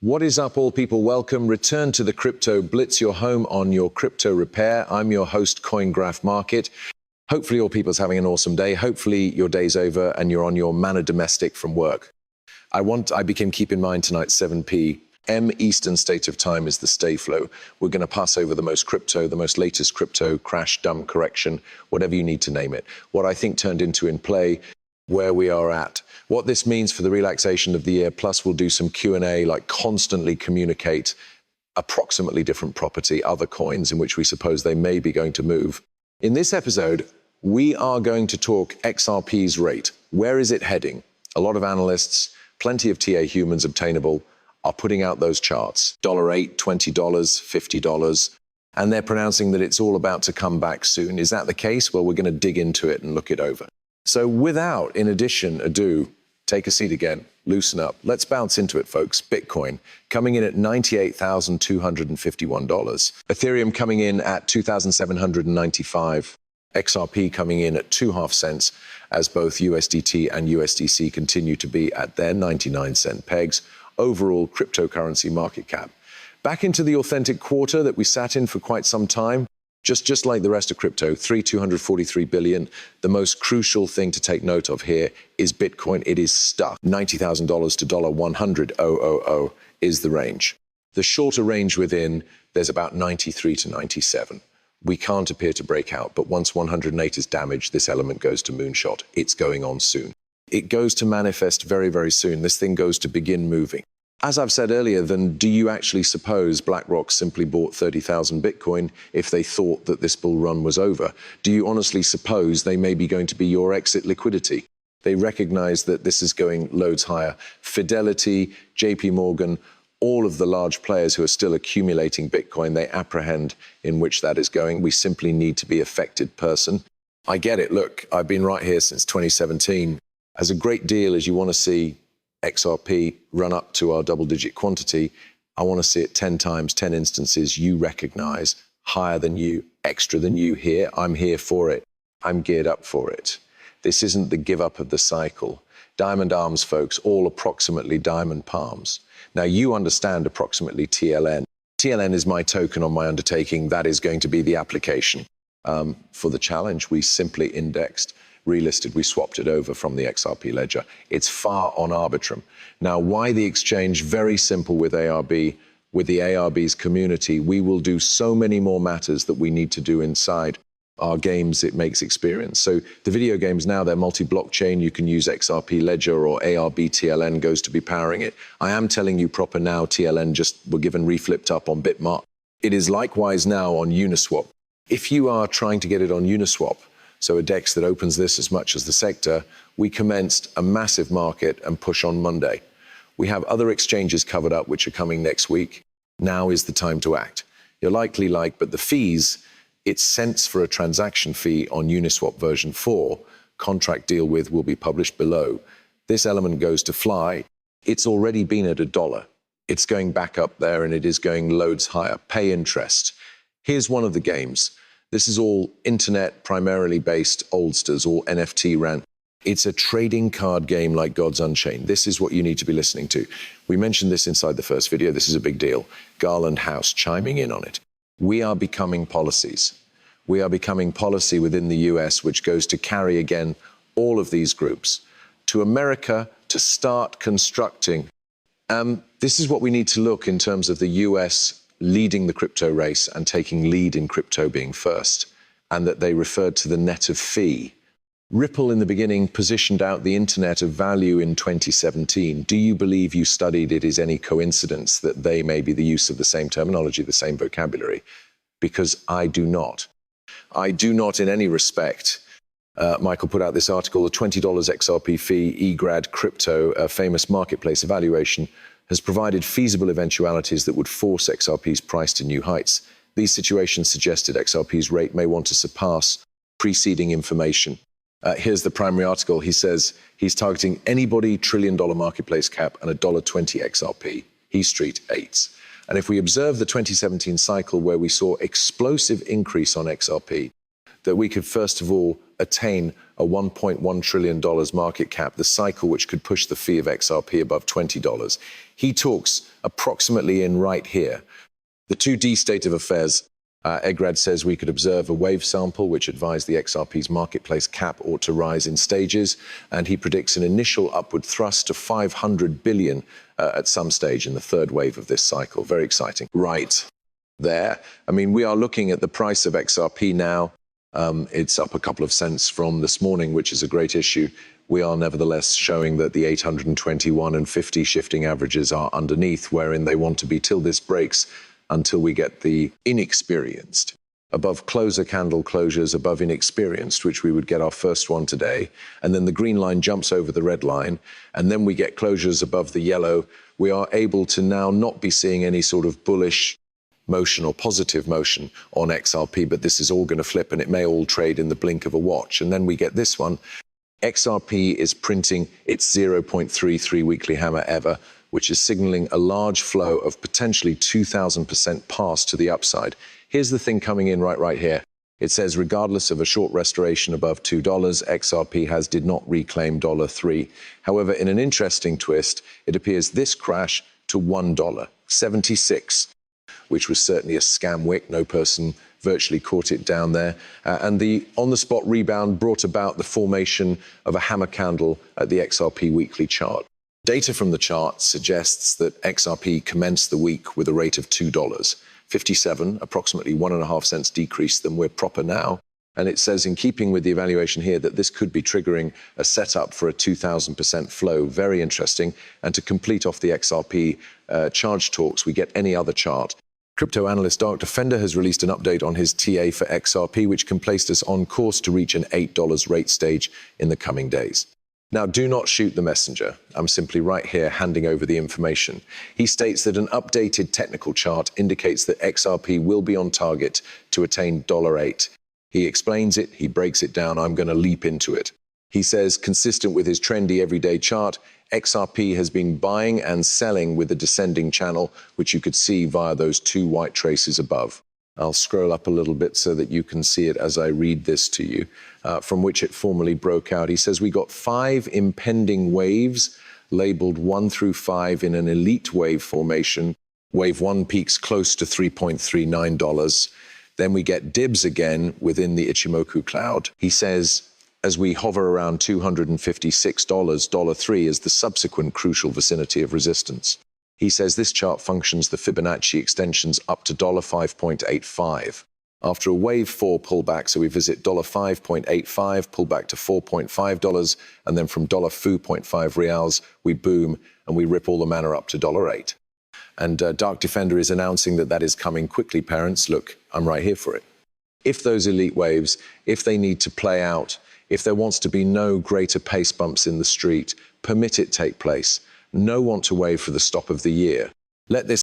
What is up, all people? Welcome. Return to the Crypto Blitz, your home on your crypto repair. I'm your host, CoinGraph Market. Hopefully all people's having an awesome day. Hopefully your day's over and you're on your manor domestic from work. Keep in mind tonight, 7 p.m. Eastern State of Time is the stay flow. We're going to pass over the most latest crypto crash, dumb correction, whatever you need to name it. What I think turned into in play, where we are at, what this means for the relaxation of the year, plus we'll do some Q&A, like constantly communicate approximately different property, other coins in which we suppose they may be going to move. In this episode, we are going to talk XRP's rate. Where is it heading? A lot of analysts, plenty of TA humans obtainable, are putting out those charts. $8, $20, $50, and they're pronouncing that it's all about to come back soon. Is that the case? Well, we're going to dig into it and look it over. So without, in addition, ado, take a seat again, loosen up. Let's bounce into it, folks. Bitcoin coming in at $98,251. Ethereum coming in at $2,795. XRP coming in at 2.5 cents, as both USDT and USDC continue to be at their 99-cent pegs. Overall cryptocurrency market cap back into the authentic quarter that we sat in for quite some time. Just like the rest of crypto, $243 billion. The most crucial thing to take note of here is Bitcoin. It is stuck. $90,000 to $100,000 is the range. The shorter range within, there's about 93 to 97. We can't appear to break out, but once 108 is damaged, this element goes to moonshot. It's going on soon. It goes to manifest very, very soon. This thing goes to begin moving. As I've said earlier, then do you actually suppose BlackRock simply bought 30,000 Bitcoin if they thought that this bull run was over? Do you honestly suppose they may be going to be your exit liquidity? They recognize that this is going loads higher. Fidelity, JP Morgan, all of the large players who are still accumulating Bitcoin, they apprehend in which that is going. We simply need to be affected person. I get it. Look, I've been right here since 2017. As a great deal as you want to see XRP run up to our double-digit quantity, I want to see it 10 times, 10 instances you recognize, higher than you, extra than you here. I'm here for it. I'm geared up for it. This isn't the give up of the cycle. Diamond arms, folks, all approximately diamond palms. Now, you understand approximately TLN. TLN is my token on my undertaking. That is going to be the application. For the challenge, we simply indexed, relisted, we swapped it over from the XRP ledger. It's far on Arbitrum. Now, why the exchange? Very simple with ARB, with the ARB's community. We will do so many more matters that we need to do inside our games. It makes experience. So the video games now, they're multi-blockchain. You can use XRP ledger or ARB TLN goes to be powering it. I am telling you proper now, TLN just were given reflipped up on Bitmart. It is likewise now on Uniswap. If you are trying to get it on Uniswap, so a DEX that opens this as much as the sector, we commenced a massive market and push on Monday. We have other exchanges covered up which are coming next week. Now is the time to act. You're likely but the fees, it's cents for a transaction fee on Uniswap version 4, contract deal with will be published below. This element goes to fly. It's already been at $1. It's going back up there and it is going loads higher. Pay interest. Here's one of the games. This is all internet primarily based oldsters, all NFT ran. It's a trading card game like God's Unchained. This is what you need to be listening to. We mentioned this inside the first video. This is a big deal. Garland House chiming in on it. We are becoming policies. We are becoming policy within the US, which goes to carry again all of these groups to America to start constructing. This is what we need to look in terms of the US leading the crypto race and taking lead in crypto being first, and that they referred to the net of fee. Ripple in the beginning positioned out the internet of value in 2017. Do you believe you studied it is any coincidence that they may be the use of the same terminology, the same vocabulary? Because I do not. I do not in any respect. Michael put out this article, the $20 XRP fee, eGrad Crypto, a famous marketplace evaluation, has provided feasible eventualities that would force XRP's price to new heights. These situations suggested XRP's rate may want to surpass preceding information. Here's the primary article. He says he's targeting anybody $1 trillion marketplace cap and $1.20 XRP. He Street 8s. And if we observe the 2017 cycle where we saw explosive increase on XRP, that we could first of all attain a $1.1 trillion market cap, the cycle which could push the fee of XRP above $20. He talks approximately in right here. The 2D state of affairs, Egrad says we could observe a wave sample which advised the XRP's marketplace cap ought to rise in stages, and he predicts an initial upward thrust to 500 billion at some stage in the third wave of this cycle. Very exciting. Right there. I mean, we are looking at the price of XRP now. It's up a couple of cents from this morning, which is a great issue. We are nevertheless showing that the 821 and 50 shifting averages are underneath, wherein they want to be till this breaks, until we get the inexperienced. Above closer candle closures, above inexperienced, which we would get our first one today, and then the green line jumps over the red line, and then we get closures above the yellow, we are able to now not be seeing any sort of bullish motion or positive motion on XRP, but this is all going to flip and it may all trade in the blink of a watch. And then we get this one. XRP is printing its 0.33 weekly hammer ever, which is signaling a large flow of potentially 2,000% pass to the upside. Here's the thing coming in right here. It says, regardless of a short restoration above $2, XRP did not reclaim $3. However, in an interesting twist, it appears this crash to $1.76, which was certainly a scam wick. No person virtually caught it down there. And the on-the-spot rebound brought about the formation of a hammer candle at the XRP weekly chart. Data from the chart suggests that XRP commenced the week with a rate of $2.57, approximately 1.5 cents decrease than we're proper now. And it says, in keeping with the evaluation here, that this could be triggering a setup for a 2,000% flow. Very interesting. And to complete off the XRP charge talks, we get any other chart. Crypto analyst Dark Defender has released an update on his TA for XRP, which can place us on course to reach an $8 rate stage in the coming days. Now, do not shoot the messenger. I'm simply right here handing over the information. He states that an updated technical chart indicates that XRP will be on target to attain $8. He explains it, he breaks it down, I'm going to leap into it. He says, consistent with his trendy everyday chart, XRP has been buying and selling with a descending channel, which you could see via those two white traces above. I'll scroll up a little bit so that you can see it as I read this to you, from which it formally broke out. He says, we got 5 impending waves, labeled 1 through 5 in an elite wave formation. Wave 1 peaks close to $3.39. Then we get dibs again within the Ichimoku cloud. He says, as we hover around $256, $3 is the subsequent crucial vicinity of resistance. He says this chart functions the Fibonacci extensions up to $5.85. After a wave 4 pullback, so we visit $5.85, pull back to $4.5, and then from $4.5 reals, we boom and we rip all the manner up to $8. And Dark Defender is announcing that that is coming quickly, parents. Look, I'm right here for it. If those elite waves, if they need to play out, if there wants to be no greater pace bumps in the street, permit it take place. No want to wait for the stop of the year. Let this